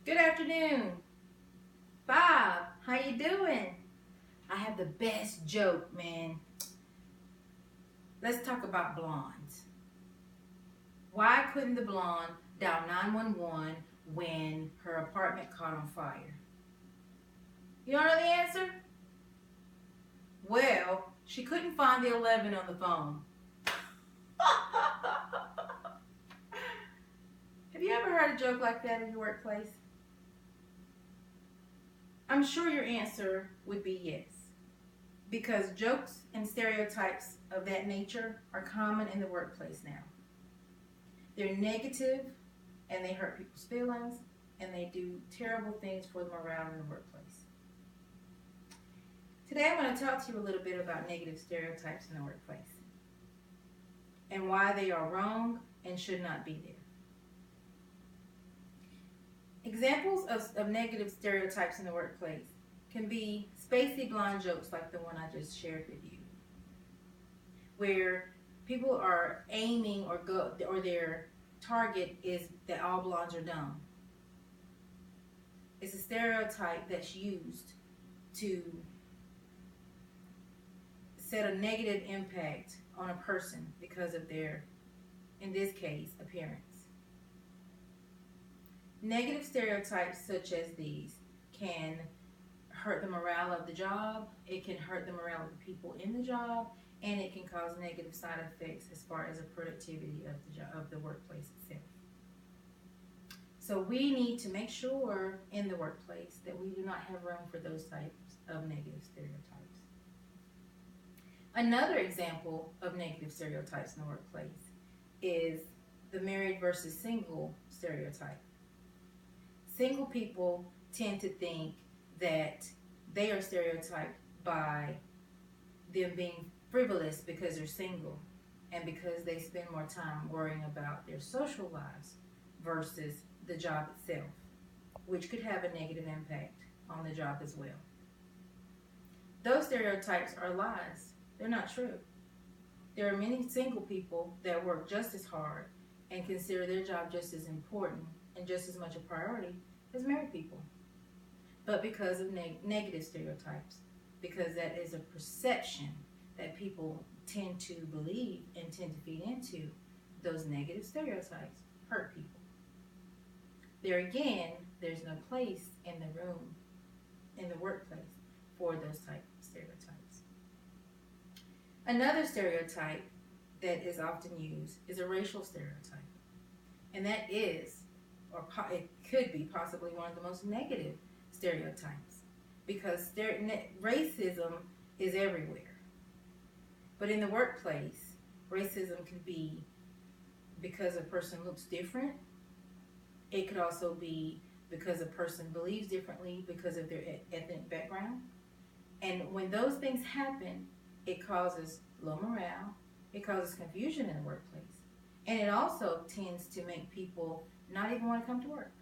Good afternoon, Bob. How you doing? I have the best joke, man. Let's talk about blondes. Why couldn't the blonde dial 911 when her apartment caught on fire? You don't know the answer? Well, she couldn't find the 11 on the phone. Have you ever heard a joke like that in your workplace? I'm sure your answer would be yes, because jokes and stereotypes of that nature are common in the workplace now. They're negative and they hurt people's feelings and they do terrible things for the morale in the workplace. Today I'm going to talk to you a little bit about negative stereotypes in the workplace and why they are wrong and should not be there. Examples of negative stereotypes in the workplace can be spacey blonde jokes like the one I just shared with you, where people are aiming or their target is that all blondes are dumb. It's a stereotype that's used to set a negative impact on a person because of their, in this case, appearance. Negative stereotypes such as these can hurt the morale of the job, it can hurt the morale of the people in the job, and it can cause negative side effects as far as the productivity of the job, of the workplace itself. So we need to make sure in the workplace that we do not have room for those types of negative stereotypes. Another example of negative stereotypes in the workplace is the married versus single stereotype. Single people tend to think that they are stereotyped by them being frivolous because they're single and because they spend more time worrying about their social lives versus the job itself, which could have a negative impact on the job as well. Those stereotypes are lies. They're not true. There are many single people that work just as hard and consider their job just as important and just as much a priority as married people. But because of negative stereotypes, because that is a perception that people tend to believe and tend to feed into, those negative stereotypes hurt people. There again, there's no place in the room, in the workplace, for those type of stereotypes. Another stereotype that is often used is a racial stereotype. And that is, or it could be possibly one of the most negative stereotypes, because racism is everywhere. But in the workplace, racism can be because a person looks different. It could also be because a person believes differently because of their ethnic background. And when those things happen, it causes low morale, it causes confusion in the workplace, and it also tends to make people not even want to come to work.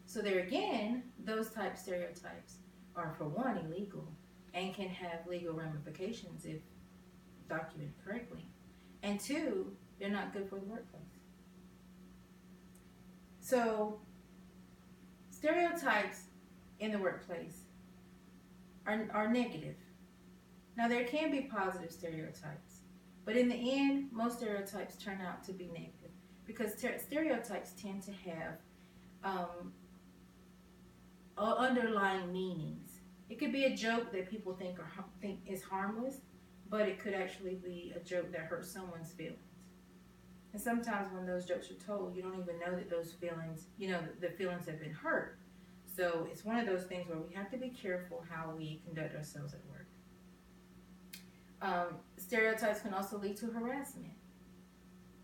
So there again, those type stereotypes are, for one, illegal and can have legal ramifications if documented correctly. And two, they're not good for the workplace. So stereotypes in the workplace are negative. Now there can be positive stereotypes, but in the end, most stereotypes turn out to be negative because stereotypes tend to have underlying meanings. It could be a joke that people think is harmless, but it could actually be a joke that hurts someone's feelings. And sometimes when those jokes are told, you don't even know that those feelings, the feelings have been hurt. So it's one of those things where we have to be careful how we conduct ourselves at work. Stereotypes can also lead to harassment,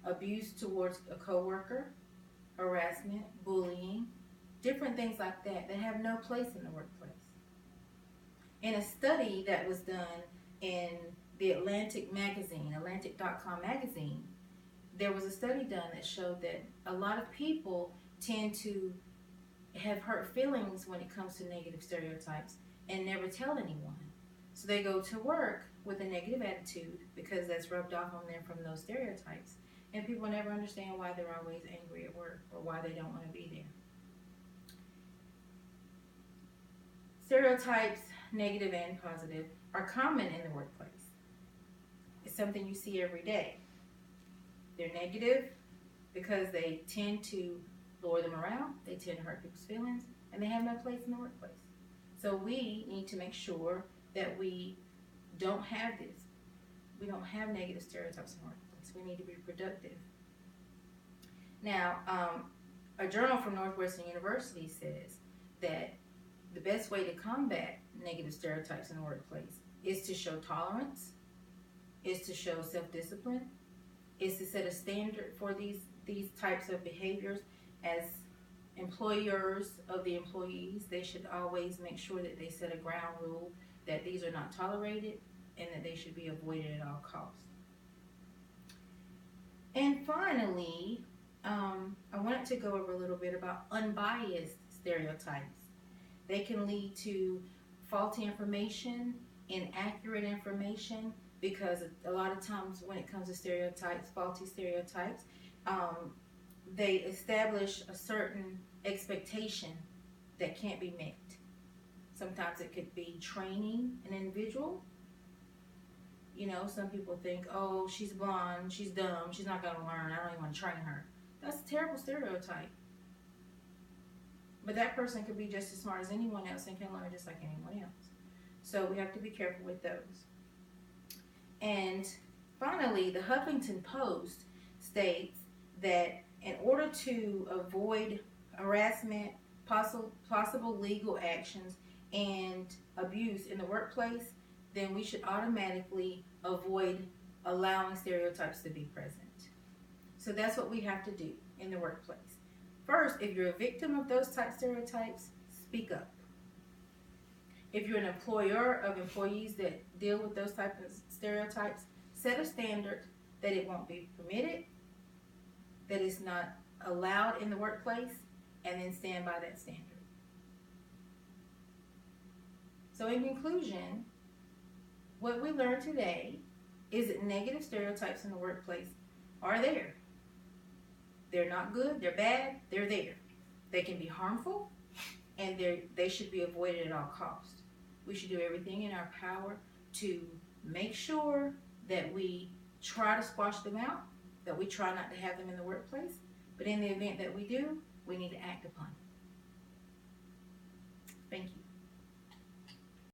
abuse towards a coworker, harassment, bullying, different things like that have no place in the workplace. In a study that was done in the Atlantic.com magazine, there was a study done that showed that a lot of people tend to have hurt feelings when it comes to negative stereotypes and never tell anyone. So they go to work with a negative attitude because that's rubbed off on them from those stereotypes. And people never understand why they're always angry at work or why they don't want to be there. Stereotypes, negative and positive, are common in the workplace. It's something you see every day. They're negative because they tend to lower the morale, they tend to hurt people's feelings, and they have no place in the workplace. So we need to make sure that we don't have this. We don't have negative stereotypes in the workplace. We need to be productive. Now, a journal from Northwestern University says that the best way to combat negative stereotypes in the workplace is to show tolerance, is to show self-discipline, is to set a standard for these types of behaviors. As employers of the employees, they should always make sure that they set a ground rule that these are not tolerated and that they should be avoided at all costs. And finally, I wanted to go over a little bit about unbiased stereotypes. They can lead to faulty information, inaccurate information, because a lot of times when it comes to stereotypes, faulty stereotypes, they establish a certain expectation that can't be met. Sometimes it could be training an individual. You know, some people think, oh, she's blonde, she's dumb, she's not going to learn, I don't even want to train her. That's a terrible stereotype. But that person could be just as smart as anyone else and can learn just like anyone else. So we have to be careful with those. And finally, the Huffington Post states that in order to avoid harassment, possible legal actions, and abuse in the workplace, then we should automatically avoid allowing stereotypes to be present. So that's what we have to do in the workplace. First, if you're a victim of those type stereotypes, speak up. If you're an employer of employees that deal with those type of stereotypes, set a standard that it won't be permitted, that it's not allowed in the workplace, and then stand by that standard. So in conclusion, what we learned today is that negative stereotypes in the workplace are there. They're not good, they're bad, they're there. They can be harmful, and they should be avoided at all costs. We should do everything in our power to make sure that we try to squash them out, that we try not to have them in the workplace, but in the event that we do, we need to act upon it. Thank you.